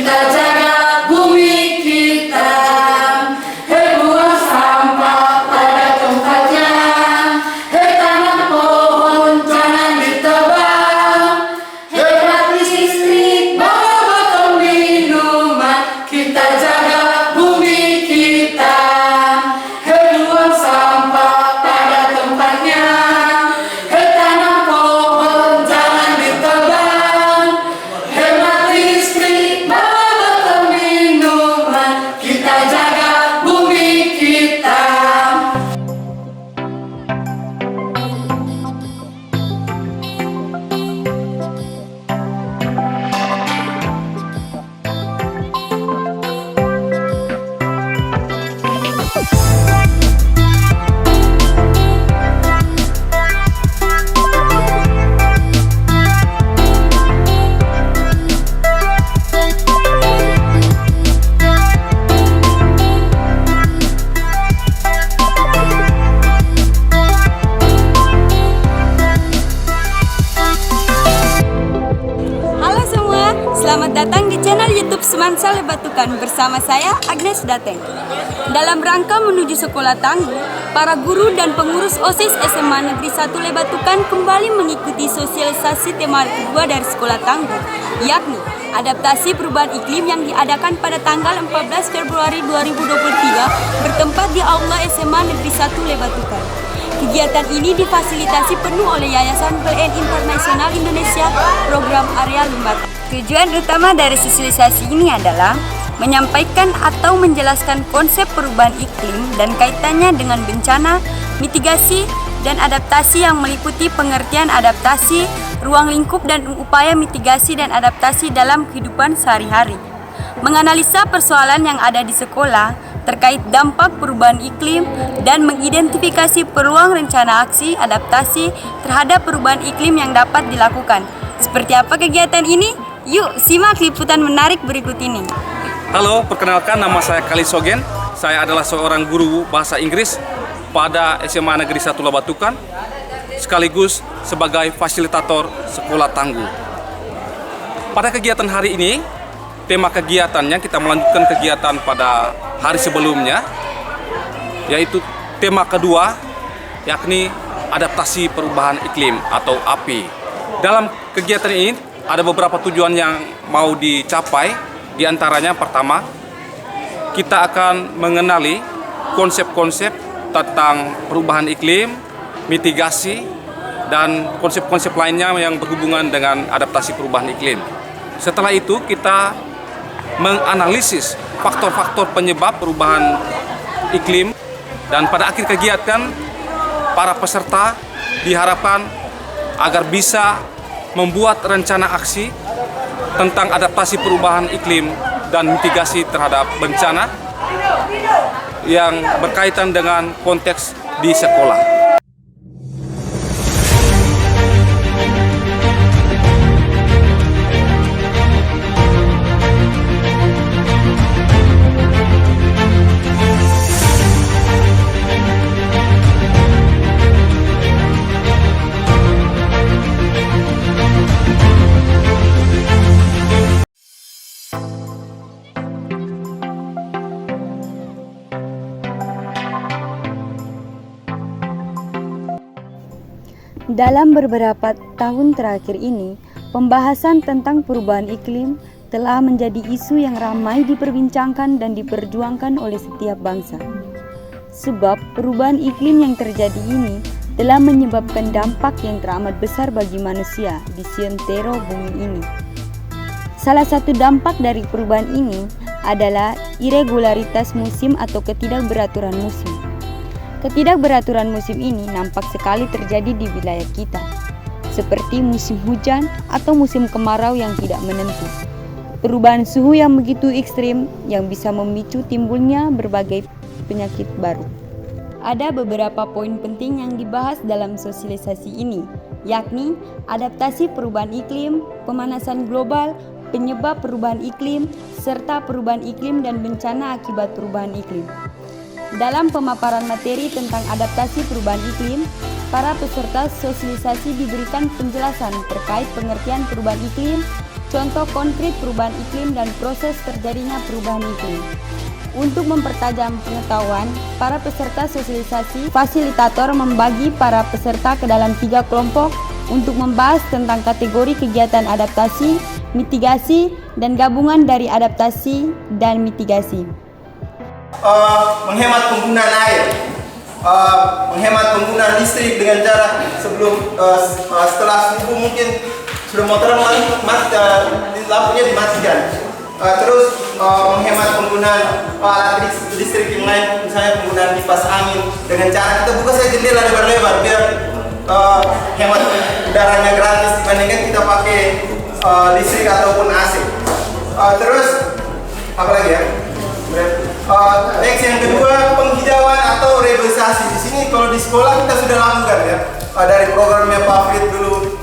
kita jaga bumi kita. Buang sampah pada tempatnya, tanam pohon jangan ditebang, gratis listrik bawa botol minuman, kita jaga bumi kita. Buang sampah pada tempatnya, tanam pohon jangan ditebang, hemat listrik bawa botol minuman, kita jaga bumi kita. Halo semua, selamat datang di channel YouTube Semansa Lebatukan bersama saya Agnes Dateng. Dalam rangka menuju sekolah tangguh, para guru dan pengurus OSIS SMA Negeri 1 Lebatukan kembali mengikuti sosialisasi tema kedua dari sekolah tangguh, yakni adaptasi perubahan iklim yang diadakan pada tanggal 14 Februari 2023 bertempat di Aula SMA Negeri 1 Lebatukan. Kegiatan ini difasilitasi penuh oleh Yayasan PLN Internasional Indonesia Program Area Limbata. Tujuan utama dari sosialisasi ini adalah menyampaikan atau menjelaskan konsep perubahan iklim dan kaitannya dengan bencana, mitigasi, dan adaptasi yang meliputi pengertian adaptasi, ruang lingkup dan upaya mitigasi dan adaptasi dalam kehidupan sehari-hari. Menganalisa persoalan yang ada di sekolah terkait dampak perubahan iklim dan mengidentifikasi peluang rencana aksi adaptasi terhadap perubahan iklim yang dapat dilakukan. Seperti apa kegiatan ini? Yuk simak liputan menarik berikut ini. Halo, perkenalkan nama saya Kalisogen. Saya adalah seorang guru bahasa Inggris pada SMA Negeri 1 Lebatukan, sekaligus sebagai fasilitator sekolah tangguh. Pada kegiatan hari ini, tema kegiatannya kita melanjutkan kegiatan pada hari sebelumnya, yaitu tema kedua, yakni adaptasi perubahan iklim atau API. Dalam kegiatan ini ada beberapa tujuan yang mau dicapai. Di antaranya pertama, kita akan mengenali konsep-konsep tentang perubahan iklim, mitigasi, dan konsep-konsep lainnya yang berhubungan dengan adaptasi perubahan iklim. Setelah itu kita menganalisis faktor-faktor penyebab perubahan iklim, dan pada akhir kegiatan para peserta diharapkan agar bisa membuat rencana aksi tentang adaptasi perubahan iklim dan mitigasi terhadap bencana yang berkaitan dengan konteks di sekolah. Dalam beberapa tahun terakhir ini, pembahasan tentang perubahan iklim telah menjadi isu yang ramai diperbincangkan dan diperjuangkan oleh setiap bangsa. Sebab perubahan iklim yang terjadi ini telah menyebabkan dampak yang teramat besar bagi manusia di seantero bumi ini. Salah satu dampak dari perubahan ini adalah irregularitas musim atau ketidakberaturan musim. Ketidakberaturan musim ini nampak sekali terjadi di wilayah kita, seperti musim hujan atau musim kemarau yang tidak menentu. Perubahan suhu yang begitu ekstrim yang bisa memicu timbulnya berbagai penyakit baru. Ada beberapa poin penting yang dibahas dalam sosialisasi ini, yakni adaptasi perubahan iklim, pemanasan global, penyebab perubahan iklim, serta perubahan iklim dan bencana akibat perubahan iklim. Dalam pemaparan materi tentang adaptasi perubahan iklim, para peserta sosialisasi diberikan penjelasan terkait pengertian perubahan iklim, contoh konkret perubahan iklim dan proses terjadinya perubahan iklim. Untuk mempertajam pengetahuan, para peserta sosialisasi fasilitator membagi para peserta ke dalam 3 kelompok untuk membahas tentang kategori kegiatan adaptasi, mitigasi, dan gabungan dari adaptasi dan mitigasi. Menghemat penggunaan air, menghemat penggunaan listrik dengan cara setelah subuh mungkin sudah motor lampunya dimatikan. Terus menghemat penggunaan alat listrik yang lain, misalnya penggunaan kipas angin dengan cara kita buka saja jendela lebar-lebar biar hemat udaranya gratis dibandingkan kita pakai listrik ataupun AC. Terus apa lagi ya? Next yang kedua, penghijauan atau reboisasi. Di sini kalau di sekolah kita sudah lakukan ya, dari programnya Pak Frit dulu,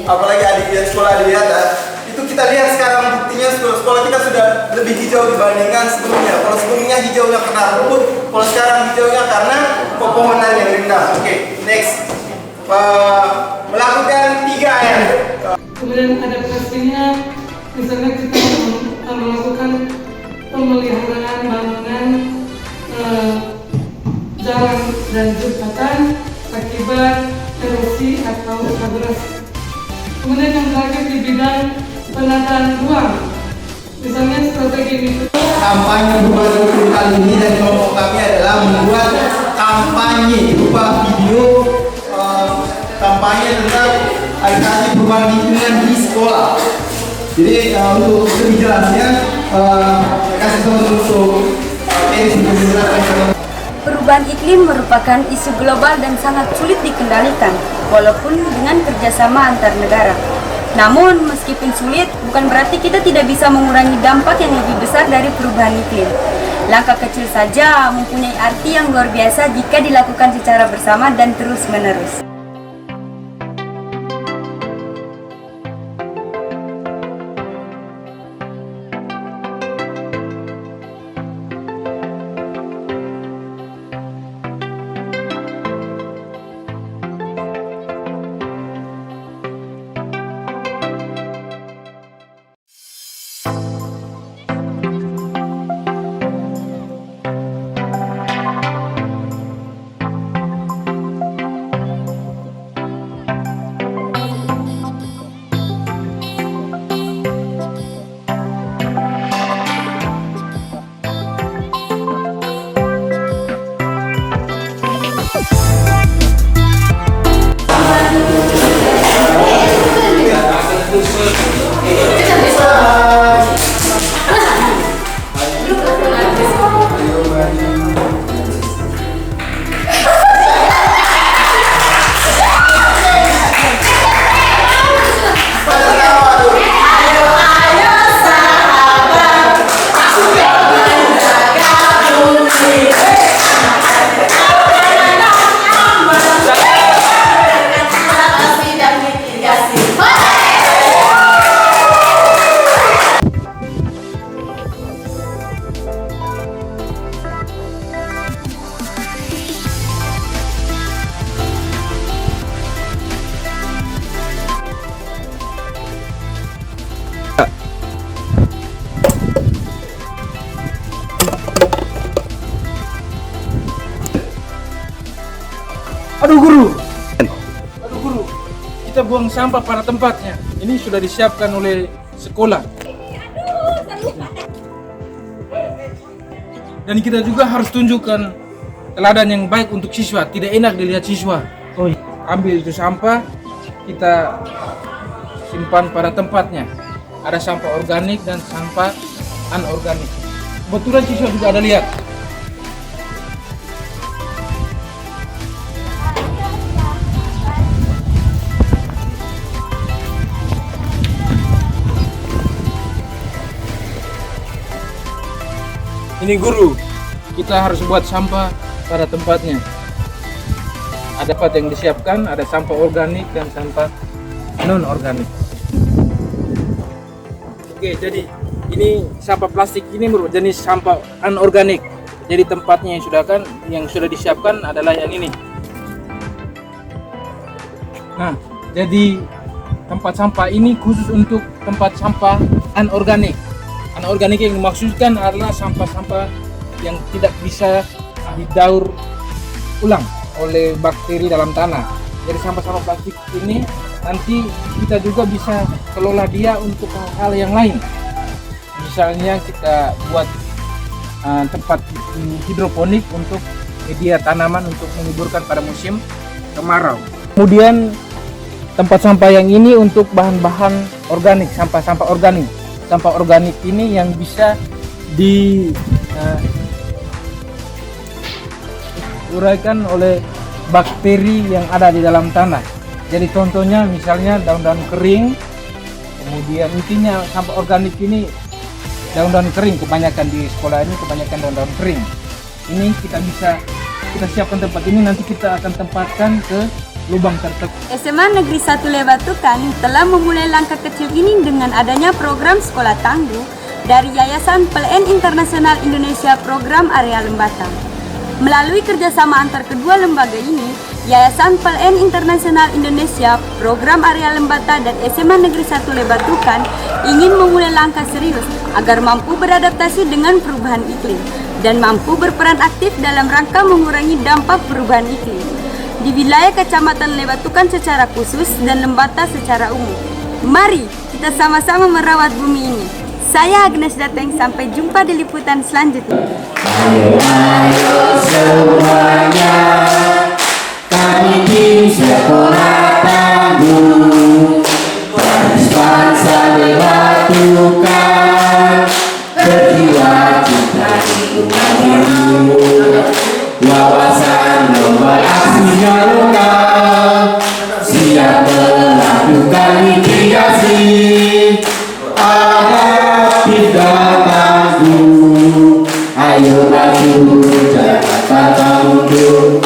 apalagi adik di sekolah di atas. Itu kita lihat sekarang buktinya sekolah kita sudah lebih hijau dibandingkan sebelumnya. Kalau sebelumnya hijaunya karena rumput, kalau sekarang hijaunya karena pepohonan yang rindang. Oke, next. Melakukan 3R. Kemudian adaptasinya, misalnya kita melakukan pemeliharaan bangunan, jalan dan jembatan akibat erosi atau abrasi. Kemudian yang terakhir di bidang penataan ruang, misalnya strategi kampanye perubahan iklim kali ini dan kelompok kami adalah membuat kampanye berupa video kampanye tentang adaptasi perubahan lingkungan di sekolah. Jadi untuk lebih jelasnya kasih contoh untuk Perubahan iklim merupakan isu global dan sangat sulit dikendalikan, walaupun dengan kerjasama antar negara. Namun, meskipun sulit, bukan berarti kita tidak bisa mengurangi dampak yang lebih besar dari perubahan iklim. Langkah kecil saja mempunyai arti yang luar biasa jika dilakukan secara bersama dan terus-menerus. Aduh guru, kita buang sampah pada tempatnya. Ini sudah disiapkan oleh sekolah. Dan kita juga harus tunjukkan teladan yang baik untuk siswa. Tidak enak dilihat siswa. Ambil itu sampah, kita simpan pada tempatnya. Ada sampah organik dan sampah anorganik. Kebetulan siswa juga ada lihat. Ini guru, kita harus buat sampah pada tempatnya. Ada tempat yang disiapkan, ada sampah organik dan sampah non-organik. Oke, jadi ini sampah plastik ini merupakan jenis sampah anorganik. Jadi tempatnya yang sudah disiapkan adalah yang ini. Nah, jadi tempat sampah ini khusus untuk tempat sampah anorganik. Anorganik yang dimaksudkan adalah sampah-sampah yang tidak bisa didaur ulang oleh bakteri dalam tanah. Jadi sampah-sampah plastik ini nanti kita juga bisa kelola dia untuk hal-hal yang lain. Misalnya kita buat tempat hidroponik untuk media tanaman untuk menyuburkan pada musim kemarau. Kemudian tempat sampah yang ini untuk bahan-bahan organik, sampah-sampah organik. Sampah organik ini yang bisa diuraikan oleh bakteri yang ada di dalam tanah. Jadi contohnya misalnya daun-daun kering, kemudian intinya sampah organik ini daun-daun kering, kebanyakan di sekolah ini kebanyakan daun-daun kering. Ini kita siapkan tempat ini, nanti kita akan tempatkan ke lubang tertentu. SMA Negeri 1 Lebatukan telah memulai langkah kecil ini dengan adanya program Sekolah Tangguh dari Yayasan PLN Internasional Indonesia Program Area Lembata. Melalui kerjasama antar kedua lembaga ini, Yayasan PLN Internasional Indonesia Program Area Lembata dan SMA Negeri 1 Lebatukan ingin memulai langkah serius agar mampu beradaptasi dengan perubahan iklim dan mampu berperan aktif dalam rangka mengurangi dampak perubahan iklim di wilayah Kecamatan Lebatukan secara khusus dan Lembata secara umum. Mari kita sama-sama merawat bumi ini. Saya Agnes Dateng, sampai jumpa di liputan selanjutnya. Ayo semuanya, kami tim Sekolah Tangguh, bangsa Lebatukan, berjiwa cinta lingkungan biru, wawasan global aksinya lokal, siap melakukan mitigasi, adaptif dan tangguh. Ayo maju, jangan pantang mundur.